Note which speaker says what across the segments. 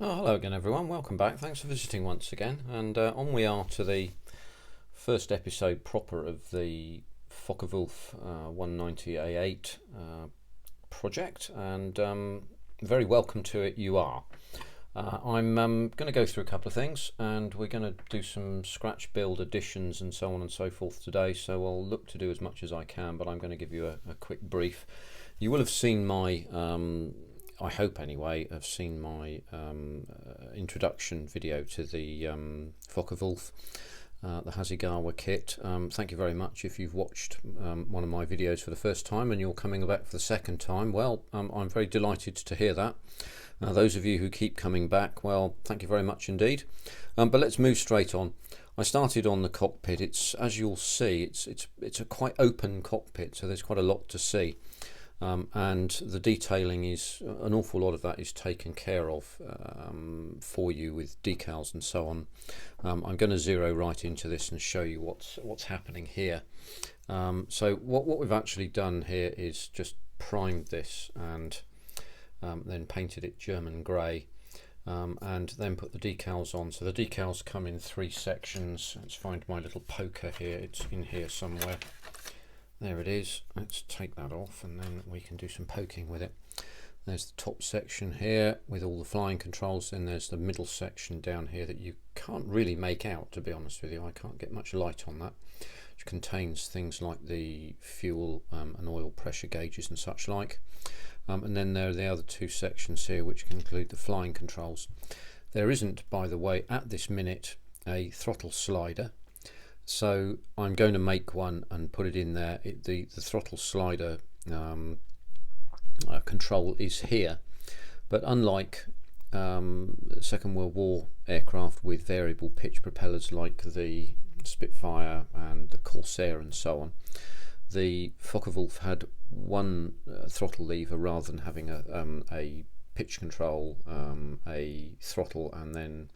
Speaker 1: Oh, hello again, everyone. Welcome back. Thanks for visiting once again. And on we are to the first episode proper of the Focke Wulf 190 A-8 project, and very welcome to it you are. I'm going to go through a couple of things, and we're going to do some scratch build additions and so on and so forth today, so I'll look to do as much as I can, but I'm going to give you a quick brief. You will have seen my I hope anyway, have seen my introduction video to the Focke Wulf, the Hasegawa kit. Thank you very much if you've watched one of my videos for the first time and you're coming back for the second time. Well, I'm very delighted to hear that. Those of you who keep coming back, well, thank you very much indeed. But let's move straight on. I started on the cockpit. It's, as you'll see, it's a quite open cockpit, so there's quite a lot to see. And the detailing is, an awful lot of that is taken care of for you with decals and so on. I'm going to zero right into this and show you what's happening here. So what we've actually done here is just primed this and then painted it German grey, and then put the decals on. So the decals come in three sections. Let's find my little poker here. It's in here somewhere. There it is. Let's take that off and then we can do some poking with it. There's the top section here with all the flying controls. Then there's the middle section down here that you can't really make out, to be honest with you. I can't get much light on that, which contains things like the fuel and oil pressure gauges and such like. And then there are the other two sections here which include the flying controls. There isn't, by the way, at this minute a throttle slider. So I'm going to make one and put it in there. The throttle slider control is here, but unlike Second World War aircraft with variable pitch propellers like the Spitfire and the Corsair and so on, the Focke Wulf had one throttle lever rather than having a pitch control, a throttle, and then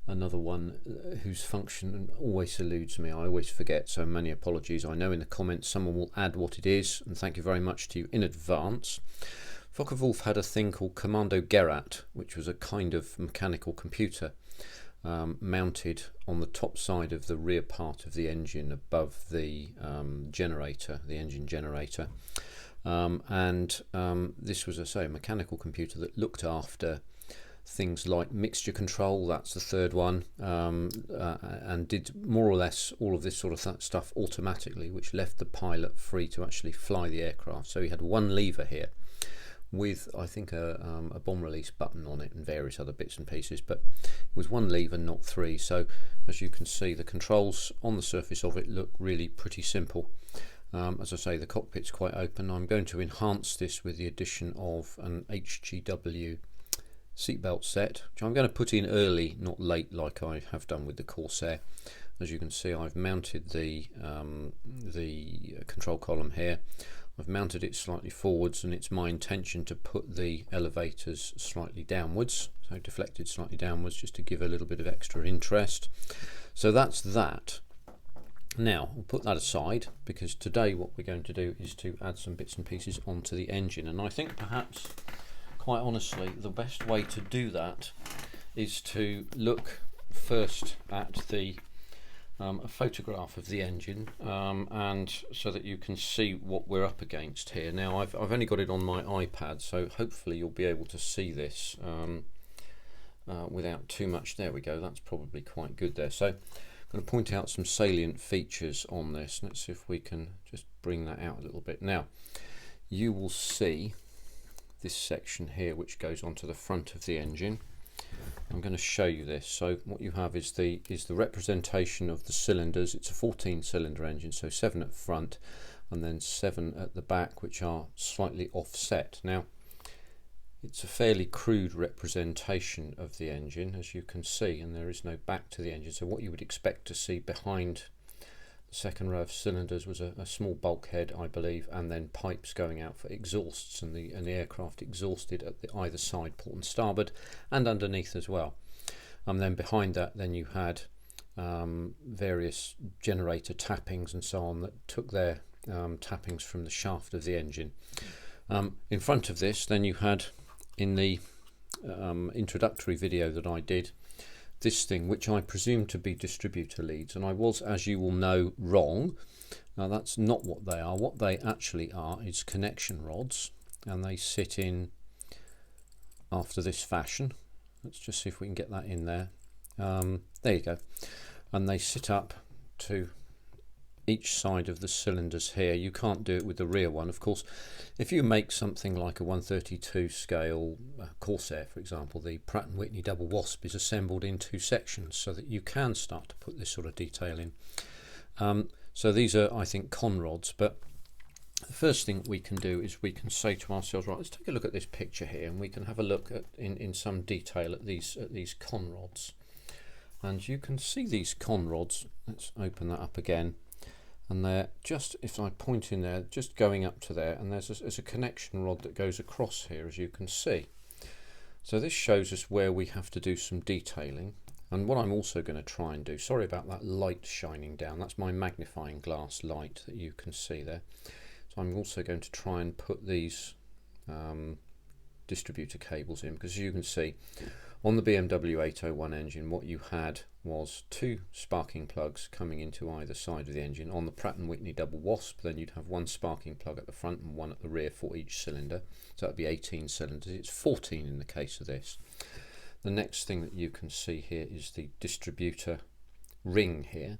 Speaker 1: another one whose function always eludes me. I always forget, so many apologies. I know in the comments someone will add what it is, and thank you very much to you in advance. Focke Wulf had a thing called Commando Gerät, which was a kind of mechanical computer mounted on the top side of the rear part of the engine above the generator, the engine generator. This was, a mechanical computer that looked after things like mixture control, that's the third one, and did more or less all of this sort of stuff automatically, which left the pilot free to actually fly the aircraft. So he had one lever here with, I think, a bomb release button on it and various other bits and pieces, but it was one lever, not three. So as you can see, the controls on the surface of it look really pretty simple. As I say, the cockpit's quite open. I'm going to enhance this with the addition of an HGW seatbelt set, which I'm going to put in early, not late, like I have done with the Corsair. As you can see, I've mounted the control column here. I've mounted it slightly forwards, and it's my intention to put the elevators slightly downwards, so deflected slightly downwards, just to give a little bit of extra interest. So that's that. Now we'll put that aside, because today what we're going to do is to add some bits and pieces onto the engine, and I think perhaps, quite honestly, the best way to do that is to look first at the a photograph of the engine, and so that you can see what we're up against here. Now I've only got it on my iPad, so hopefully you'll be able to see this without too much. There we go, that's probably quite good there. So I'm going to point out some salient features on this. Let's see if we can just bring that out a little bit. Now you will see this section here which goes onto the front of the engine. I'm going to show you this. So what you have is the representation of the cylinders. It's a 14-cylinder engine, so 7 at front and then 7 at the back, which are slightly offset. Now it's a fairly crude representation of the engine, as you can see, and there is no back to the engine. So what you would expect to see behind the second row of cylinders was a small bulkhead, I believe, and then pipes going out for exhausts, and the aircraft exhausted at either side, port and starboard, and underneath as well. And then behind that, then you had various generator tappings and so on that took their tappings from the shaft of the engine. In front of this, then you had, in the introductory video that I did, this thing, which I presume to be distributor leads, and I was, as you will know, wrong. Now that's not what they are. What they actually are is connection rods, and they sit in after this fashion. Let's just see if we can get that in there. There you go. And they sit up to each side of the cylinders here. You can't do it with the rear one. Of course, if you make something like a 132 scale Corsair, for example, the Pratt & Whitney double wasp is assembled in 2 sections so that you can start to put this sort of detail in. So these are, I think, con rods, but the first thing we can do is we can say to ourselves, right, let's take a look at this picture here, and we can have a look at in some detail at these con rods. And you can see these con rods. Let's open that up again. And they're just, if I point in there, just going up to there, and there's a connection rod that goes across here, as you can see. So this shows us where we have to do some detailing. And what I'm also going to try and do, sorry about that light shining down, that's my magnifying glass light that you can see there. So I'm also going to try and put these distributor cables in, because as you can see, on the BMW 801 engine, what you had was 2 sparking plugs coming into either side of the engine. On the Pratt & Whitney double wasp, then you'd have 1 sparking plug at the front and 1 at the rear for each cylinder. So that'd be 18 cylinders. It's 14 in the case of this. The next thing that you can see here is the distributor ring here,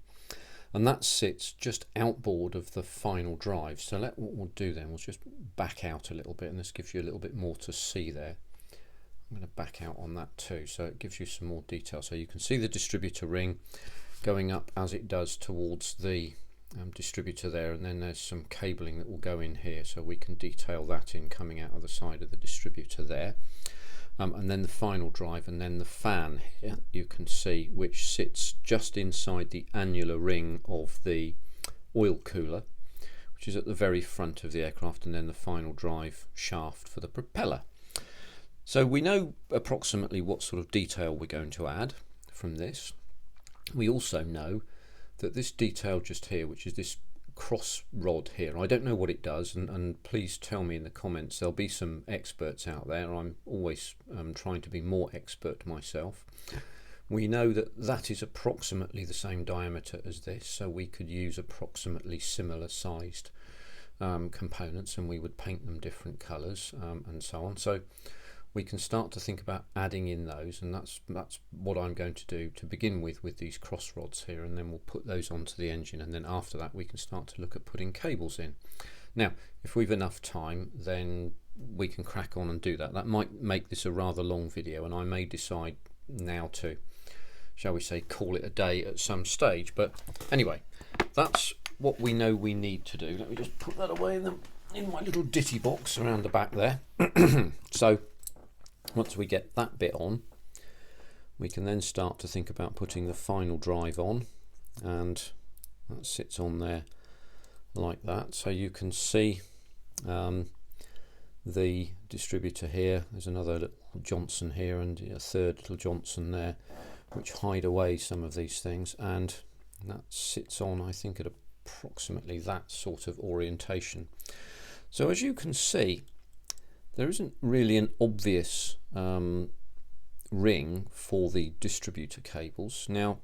Speaker 1: and that sits just outboard of the final drive. So what we'll do then, we'll just back out a little bit, and this gives you a little bit more to see there. I'm going to back out on that too, so it gives you some more detail. So you can see the distributor ring going up as it does towards the distributor there, and then there's some cabling that will go in here, so we can detail that in coming out of the side of the distributor there. And then the final drive, and then the fan here you can see, which sits just inside the annular ring of the oil cooler, which is at the very front of the aircraft, and then the final drive shaft for the propeller. So we know approximately what sort of detail we're going to add from this. We also know that this detail just here, which is this cross rod here, I don't know what it does, and please tell me in the comments. There'll be some experts out there. I'm always trying to be more expert myself. We know that that is approximately the same diameter as this, so we could use approximately similar sized components, and we would paint them different colours and so on. So we can start to think about adding in those, and that's what I'm going to do to begin with these cross rods here, and then we'll put those onto the engine, and then after that we can start to look at putting cables in. Now if we've enough time, then we can crack on and do that. That might make this a rather long video, and I may decide now to, shall we say, call it a day at some stage. But anyway, that's what we know we need to do. Let me just put that away in my little ditty box around the back there. So once we get that bit on, we can then start to think about putting the final drive on, and that sits on there like that. So you can see the distributor here. There's another little Johnson here and a third little Johnson there, which hide away some of these things, and that sits on, I think, at approximately that sort of orientation. So as you can see, there isn't really an obvious ring for the distributor cables. Now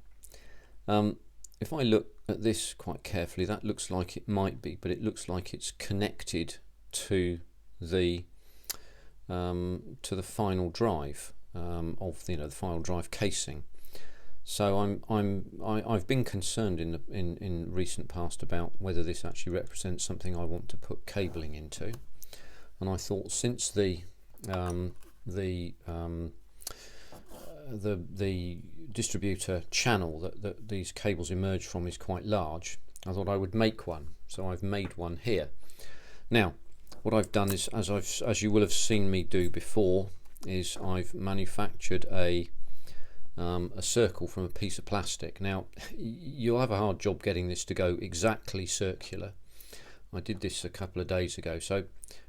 Speaker 1: if I look at this quite carefully, that looks like it might be, but it looks like it's connected to the final drive of the final drive casing. So I've been concerned in recent past about whether this actually represents something I want to put cabling into. And I thought, since the distributor channel that these cables emerge from is quite large, I thought I would make one. So I've made one here. Now, what I've done is, as you will have seen me do before, is I've manufactured a circle from a piece of plastic. Now, you'll have a hard job getting this to go exactly circular. I did this a couple of days ago. So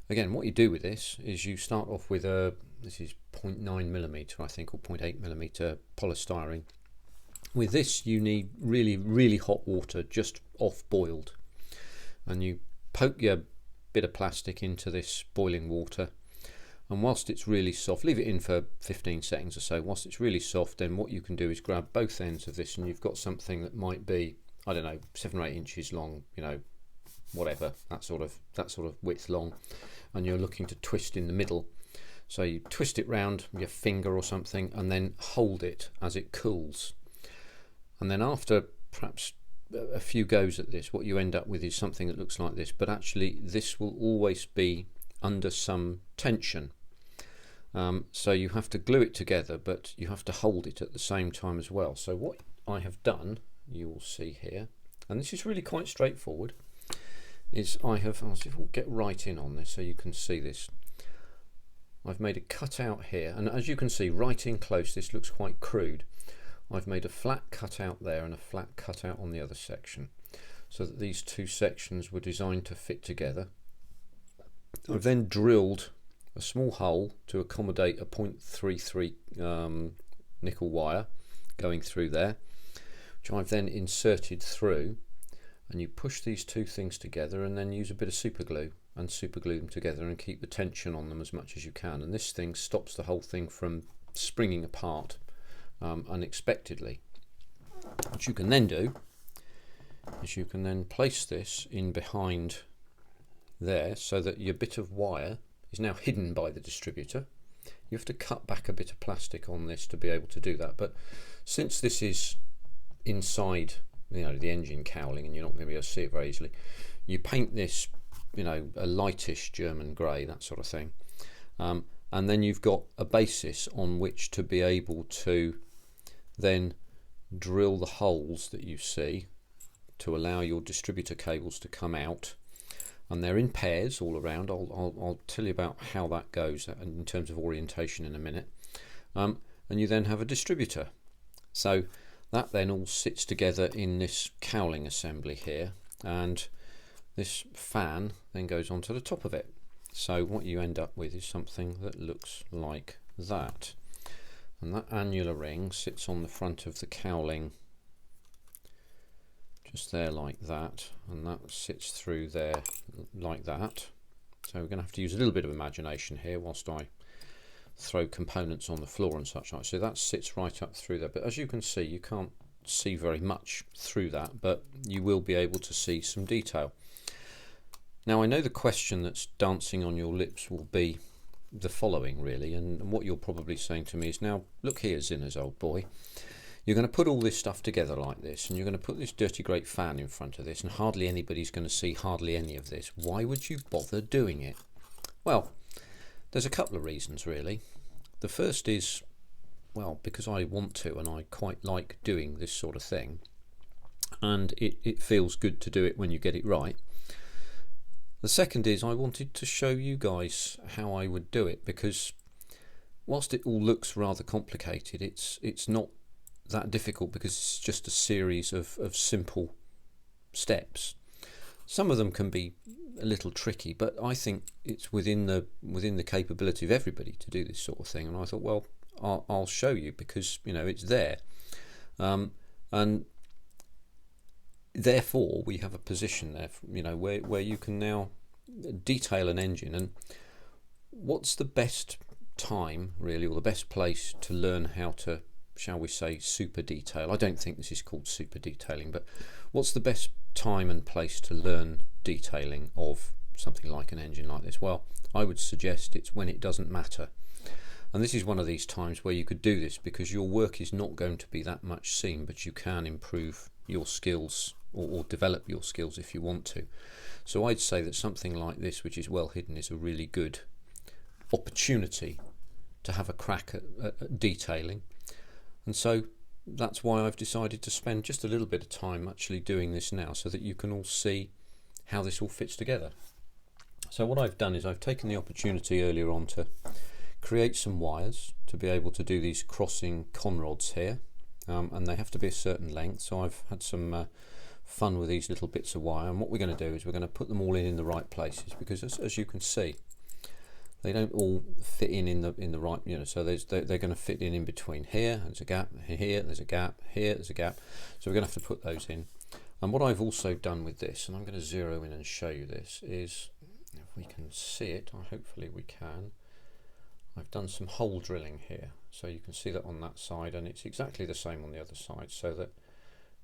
Speaker 1: again, what you do with this is you start off with this is 0.9mm, I think, or 0.8mm polystyrene. With this, you need really, really hot water, just off boiled, and you poke your bit of plastic into this boiling water, And whilst it's really soft, leave it in for 15 seconds or so. Whilst it's really soft, then what you can do is grab both ends of this, and you've got something that might be, I don't know, 7 or 8 inches long, you know, whatever, that sort of width long, and you're looking to twist in the middle. So you twist it round with your finger or something, and then hold it as it cools. And then after perhaps a few goes at this, what you end up with is something that looks like this, but actually this will always be under some tension. So you have to glue it together, but you have to hold it at the same time as well. So what I have done, you will see here, and this is really quite straightforward, is I'll see if we'll get right in on this so you can see this. I've made a cutout here, and as you can see right in close, this looks quite crude. I've made a flat cutout there and a flat cutout on the other section, so that these two sections were designed to fit together. I've then drilled a small hole to accommodate a 0.33 nickel wire going through there, which I've then inserted through, and you push these two things together and then use a bit of super glue and super glue them together and keep the tension on them as much as you can, and this thing stops the whole thing from springing apart unexpectedly. What you can then do is you can then place this in behind there, so that your bit of wire is now hidden by the distributor. You have to cut back a bit of plastic on this to be able to do that, but since this is inside, you know, the engine cowling, and you're not going to be able to see it very easily, you paint this, you know, a lightish German grey, that sort of thing, and then you've got a basis on which to be able to then drill the holes that you see to allow your distributor cables to come out, and they're in pairs all around. I'll tell you about how that goes in terms of orientation in a minute, and you then have a distributor. So that then all sits together in this cowling assembly here, and this fan then goes onto the top of it. So what you end up with is something that looks like that, and that annular ring sits on the front of the cowling just there like that, and that sits through there like that. So we're going to have to use a little bit of imagination here whilst I throw components on the floor and such like. So that sits right up through there, but as you can see, you can't see very much through that, but you will be able to see some detail. Now I know the question that's dancing on your lips will be the following really, and what you're probably saying to me is, now look here Zinner's old boy, you're going to put all this stuff together like this, and you're going to put this dirty great fan in front of this, and hardly anybody's going to see hardly any of this. Why would you bother doing it? Well, there's a couple of reasons really. The first is, well, because I want to, and I quite like doing this sort of thing, and it feels good to do it when you get it right. The second is, I wanted to show you guys how I would do it, because whilst it all looks rather complicated, it's not that difficult, because it's just a series of simple steps. Some of them can be a little tricky, but I think it's within the capability of everybody to do this sort of thing, and I thought, well, I'll show you, because you know it's there, and therefore we have a position there, you know, where you can now detail an engine. And what's the best time really, or the best place to learn how to, shall we say, super detail? I don't think this is called super detailing, but what's the best time and place to learn detailing of something like an engine like this? Well, I would suggest it's when it doesn't matter. And this is one of these times where you could do this, because your work is not going to be that much seen, but you can improve your skills or develop your skills if you want to. So I'd say that something like this, which is well hidden, is a really good opportunity to have a crack at detailing. And so that's why I've decided to spend just a little bit of time actually doing this now, so that you can all see how this all fits together. So what I've done is I've taken the opportunity earlier on to create some wires to be able to do these crossing conrods here, and they have to be a certain length. So I've had some fun with these little bits of wire, and what we're going to do is we're going to put them all in the right places, because as you can see, they don't all fit in the right, you know, so they're going to fit in between. Here there's a gap, here there's a gap, here there's a gap, so we're going to have to put those in. And what I've also done with this, and I'm going to zero in and show you this, is if we can see it, hopefully we can, I've done some hole drilling here, so you can see that on that side, and it's exactly the same on the other side, so that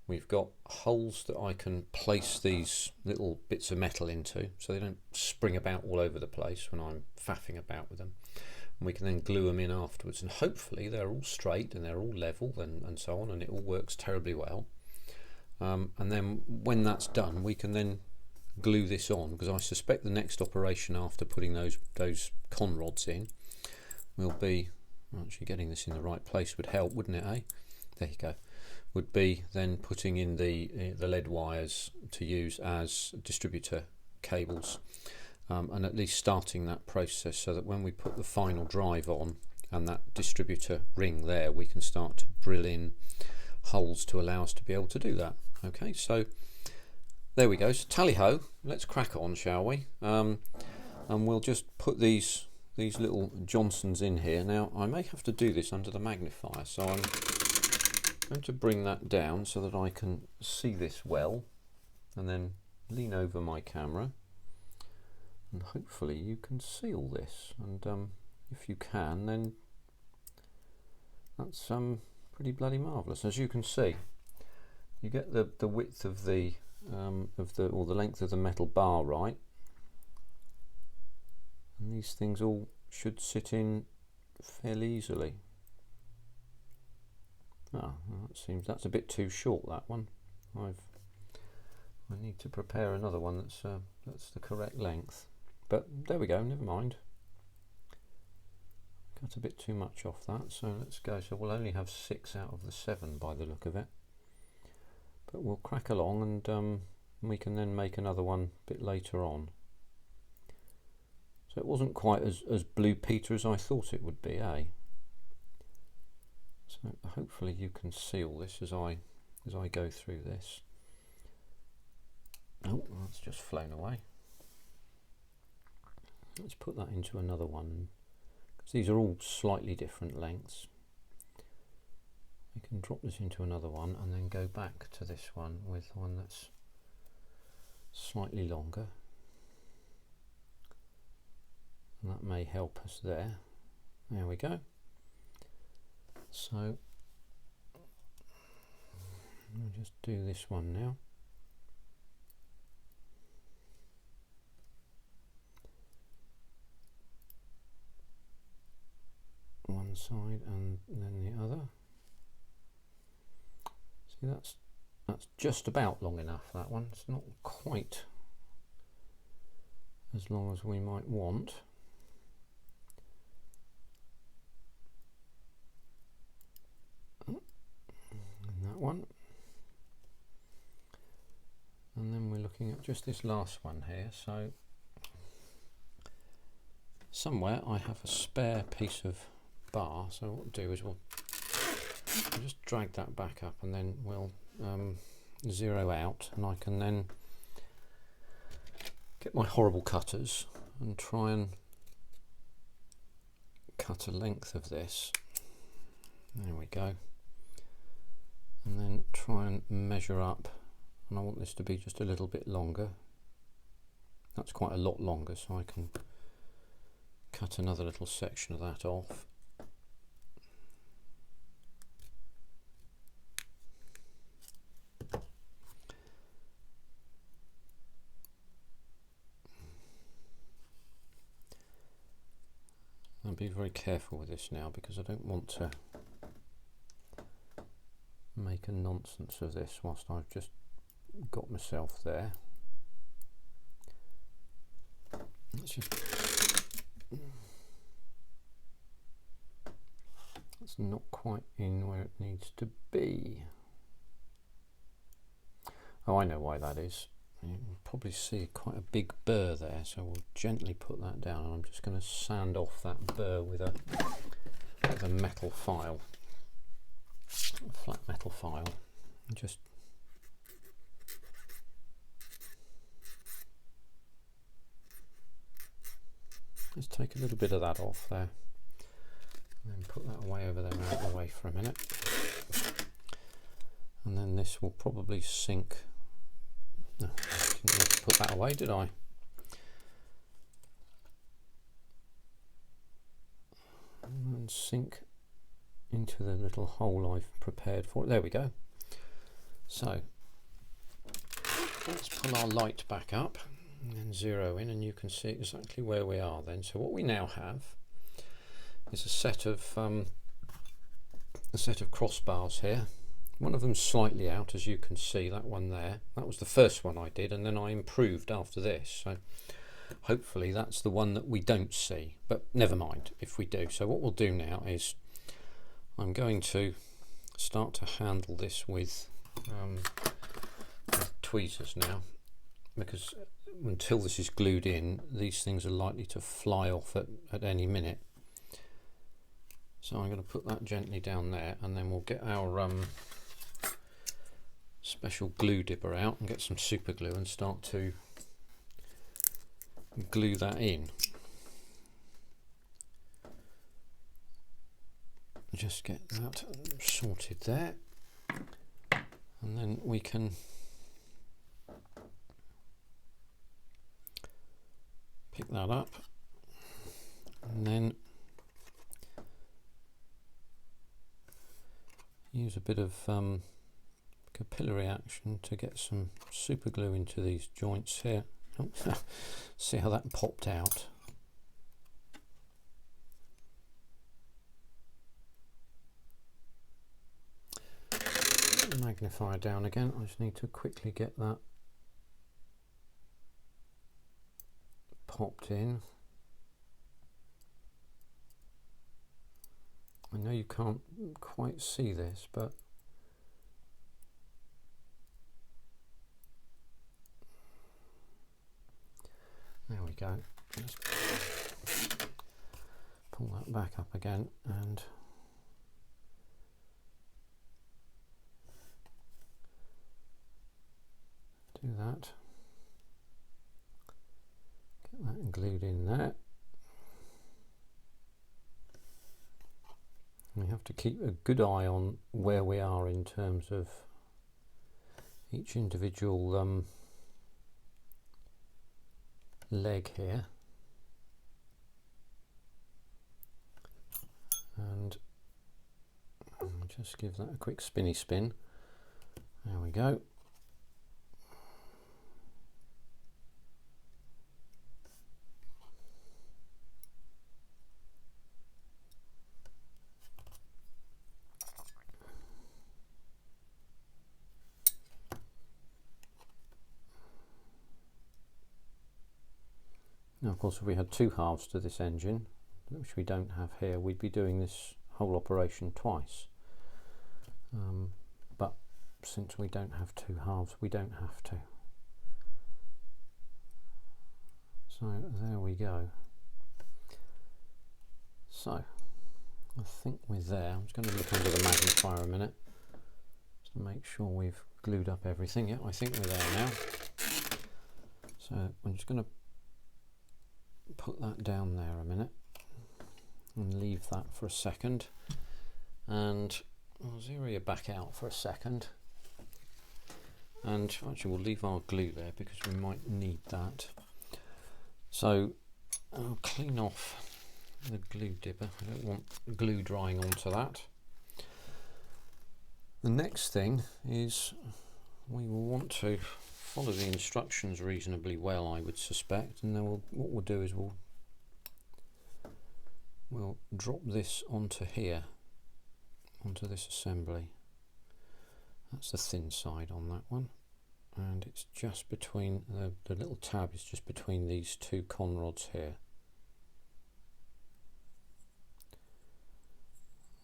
Speaker 1: we've got holes that I can place these little bits of metal into so they don't spring about all over the place when I'm faffing about with them. And we can then glue them in afterwards, and hopefully they're all straight and they're all level and so on, and it all works terribly well. And then when that's done, we can then glue this on, because I suspect the next operation after putting those con rods in will be, actually getting this in the right place would help, wouldn't it, eh? There you go. Would be then putting in the lead wires to use as distributor cables, and at least starting that process so that when we put the final drive on and that distributor ring there, we can start to drill in holes to allow us to be able to do that. Okay, so there we go. So tally ho, let's crack on, shall we? And we'll just put these little Johnsons in here. Now I may have to do this under the magnifier, so I'm going to bring that down so that I can see this well, and then lean over my camera, and hopefully you can see all this, and if you can, then that's pretty bloody marvellous. As you can see, you get the width of the or the length of the metal bar right, and these things all should sit in fairly easily. That seems that's a bit too short, that one. I need to prepare another one that's the correct length, but there we go, never mind. Got a bit too much off that, so let's go. So we'll only have 6 out of the 7 by the look of it, but we'll crack along, and we can then make another one a bit later on. So it wasn't quite as Blue Peter as I thought it would be, eh? So hopefully you can see all this as I go through this. Oh, that's just flown away. Let's put that into another one, because these are all slightly different lengths. We can drop this into another one and then go back to this one with one that's slightly longer, and that may help us there. There we go. So I'll just do this one now. One side and then the other. See, that's just about long enough, that one. It's not quite as long as we might want. One, and then we're looking at just this last one here. So somewhere I have a spare piece of bar, so what we'll do is we'll just drag that back up, and then we'll zero out, and I can then get my horrible cutters and try and cut a length of this. There we go. And then try and measure up, and I want this to be just a little bit longer. That's quite a lot longer, so I can cut another little section of that off. I'll be very careful with this now, because I don't want to make a nonsense of this whilst I've just got myself there. It's not quite in where it needs to be. Oh, I know why that is. You can probably see quite a big burr there, so we'll gently put that down, and I'm just going to sand off that burr with a metal file. A flat metal file, and just let's take a little bit of that off there, and then put that away over there, out of the way for a minute, and then this will probably sink. No, I didn't put that away, did I? sink into the little hole I've prepared for it. There we go. So let's pull our light back up and then zero in, and you can see exactly where we are then. So what we now have is a set of crossbars here. One of them's slightly out, as you can see, that one there. That was the first one I did, and then I improved after this. So hopefully that's the one that we don't see, but never mind if we do. So what we'll do now is I'm going to start to handle this with tweezers now, because until this is glued in, these things are likely to fly off at any minute. So I'm going to put that gently down there, and then we'll get our special glue dipper out and get some super glue and start to glue that in. Just get that sorted there, and then we can pick that up, and then use a bit of capillary action to get some super glue into these joints here. Oh, see how that popped out. Magnify down again. I just need to quickly get that popped in. I know you can't quite see this, but there we go. Just pull that back up again and do that. Get that glued in there. We have to keep a good eye on where we are in terms of each individual leg here, and I'll just give that a quick spinny spin. There we go. Now, of course, if we had two halves to this engine, which we don't have here, we'd be doing this whole operation twice. But since we don't have two halves, we don't have to. So there we go. So I think we're there. I'm just going to look under the magnifier a minute just to make sure we've glued up everything. Yeah, I think we're there now. So I'm just going to put that down there a minute and leave that for a second, and I'll zero you back out for a second, and actually we'll leave our glue there because we might need that. So I'll clean off the glue dipper. I don't want glue drying onto that. The next thing is we will want to follow the instructions reasonably well, I would suspect, and then what we'll do is we'll drop this onto here, onto this assembly. That's the thin side on that one, and it's just between the little tab is just between these two con rods here.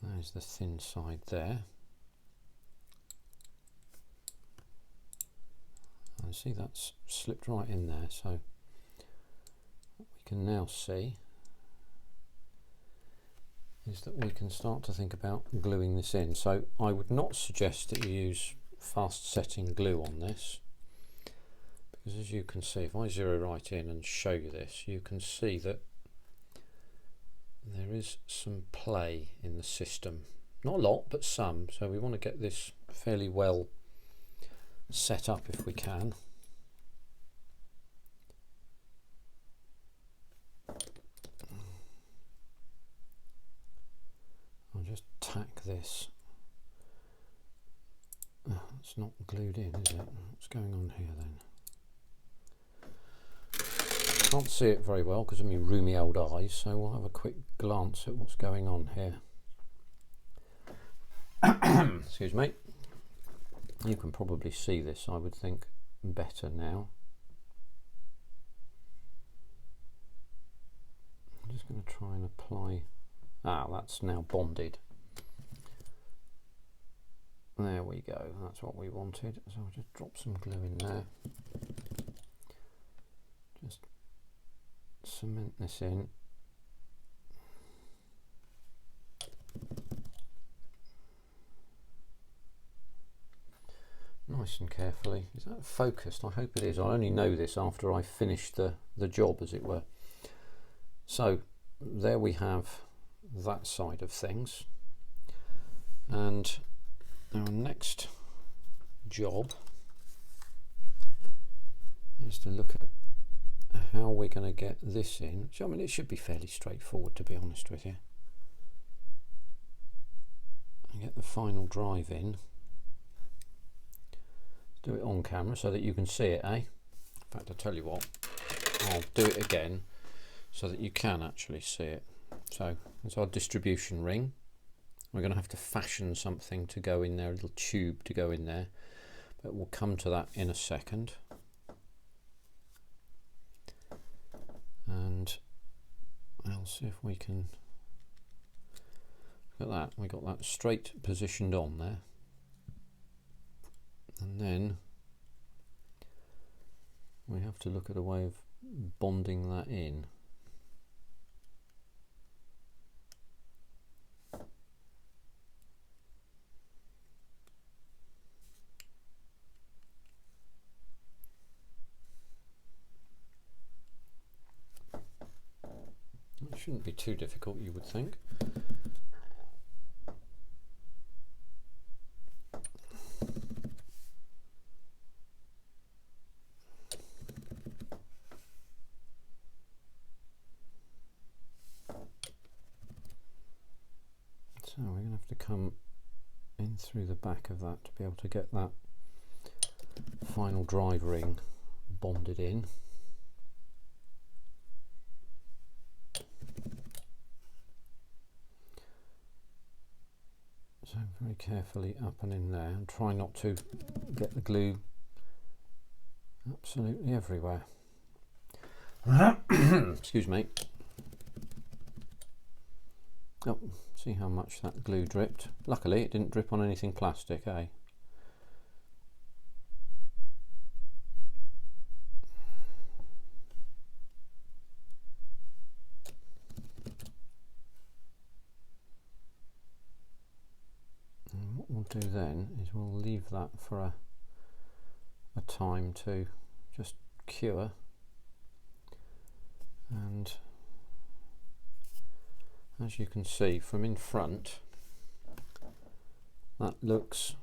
Speaker 1: There's the thin side there. I see that's slipped right in there, so what we can now see is that we can start to think about gluing this in. So I would not suggest that you use fast setting glue on this, because as you can see, if I zero right in and show you this, you can see that there is some play in the system. Not a lot, but some. So we want to get this fairly well set up if we can. tack this. Oh, it's not glued in, is it? What's going on here then? Can't see it very well because of my roomy old eyes, so we'll have a quick glance at what's going on here. Excuse me. You can probably see this, I would think, better now. I'm just going to try and apply. Ah, that's now bonded. There we go, that's what we wanted. So I'll just drop some glue in there. Just cement this in. Nice and carefully. Is that focused? I hope it is. I only know this after I finish the job, as it were. So there we have that side of things. And our next job is to look at how we're going to get this in. I mean, it should be fairly straightforward, to be honest with you. And get the final drive in. Do it on camera so that you can see it, eh? In fact, I'll tell you what, I'll do it again so that you can actually see it. So it's our distribution ring. We're going to have to fashion something to go in there, a little tube to go in there, but we'll come to that in a second. And I'll see if we can look at that. We got that straight positioned on there, and then we have to look at a way of bonding that in. It shouldn't be too difficult, you would think. So we're going to have to come in through the back of that to be able to get that final drive ring bonded in. So very carefully up and in there, and try not to get the glue absolutely everywhere. Excuse me. Oh, see how much that glue dripped. Luckily it didn't drip on anything plastic, eh? And what we'll do then is we'll leave that for a time to just cure, and as you can see from in front, that looks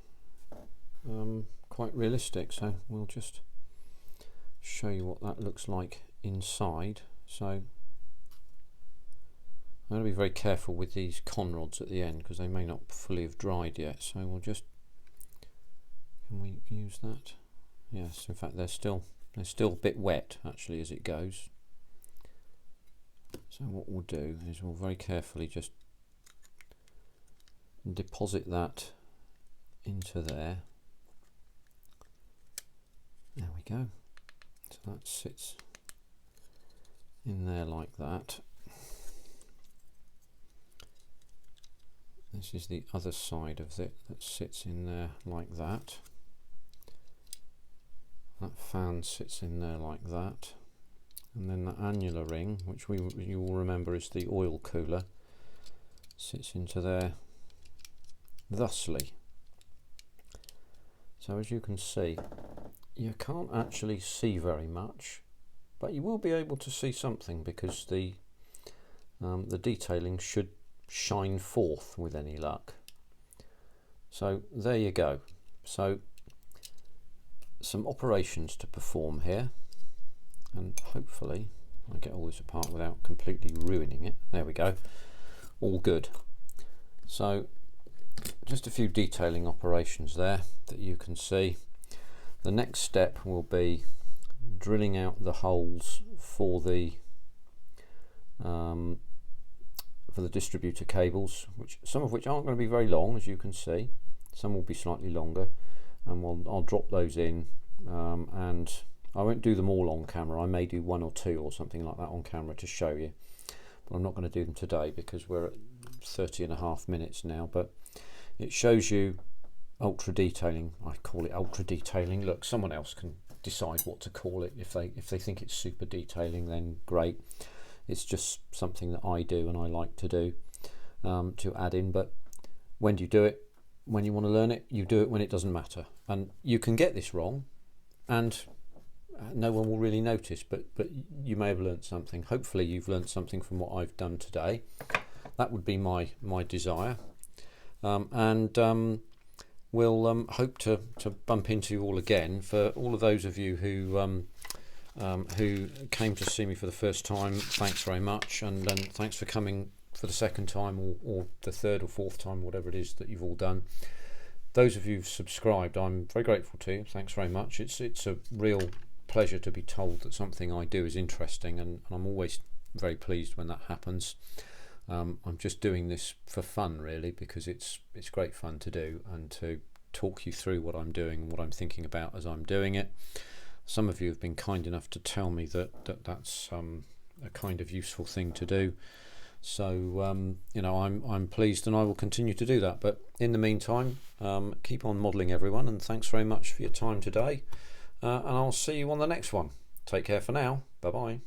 Speaker 1: quite realistic, so we'll just show you what that looks like inside. So I'm going to be very careful with these con rods at the end because they may not fully have dried yet, so we'll just, can we use that? Yes, in fact they're still a bit wet actually as it goes. So what we'll do is we'll very carefully just deposit that into there. There we go. So that sits in there like that. This is the other side of it that sits in there like that. That fan sits in there like that. And then the annular ring, which you will remember is the oil cooler, sits into there thusly. So as you can see, you can't actually see very much, but you will be able to see something because the detailing should shine forth with any luck. So there you go. So some operations to perform here, and hopefully I get all this apart without completely ruining it. There we go, all good. So just a few detailing operations there that you can see. The next step will be drilling out the holes for the distributor cables, some of which aren't going to be very long, as you can see. Some will be slightly longer, and I'll drop those in, and I won't do them all on camera. I may do one or two or something like that on camera to show you, but I'm not going to do them today because we're at 30.5 minutes now. But it shows you ultra detailing. I call it ultra detailing. Look, someone else can decide what to call it. If they think it's super detailing, then great. It's just something that I do and I like to do, to add in. But when do you do it? When you want to learn it, you do it when it doesn't matter. And you can get this wrong, and no one will really notice, but you may have learnt something. Hopefully you've learnt something from what I've done today. That would be my desire. We'll hope to bump into you all again. For all of those of you who came to see me for the first time, thanks very much, and thanks for coming for the second time, or the third or fourth time, whatever it is that you've all done. Those of you who've subscribed, I'm very grateful to you. Thanks very much. It's a real pleasure to be told that something I do is interesting, and I'm always very pleased when that happens. I'm just doing this for fun, really, because it's great fun to do and to talk you through what I'm doing and what I'm thinking about as I'm doing it. Some of you have been kind enough to tell me that's a kind of useful thing to do. So you know, I'm pleased, and I will continue to do that. But in the meantime, keep on modelling, everyone, and thanks very much for your time today. And I'll see you on the next one. Take care for now. Bye bye.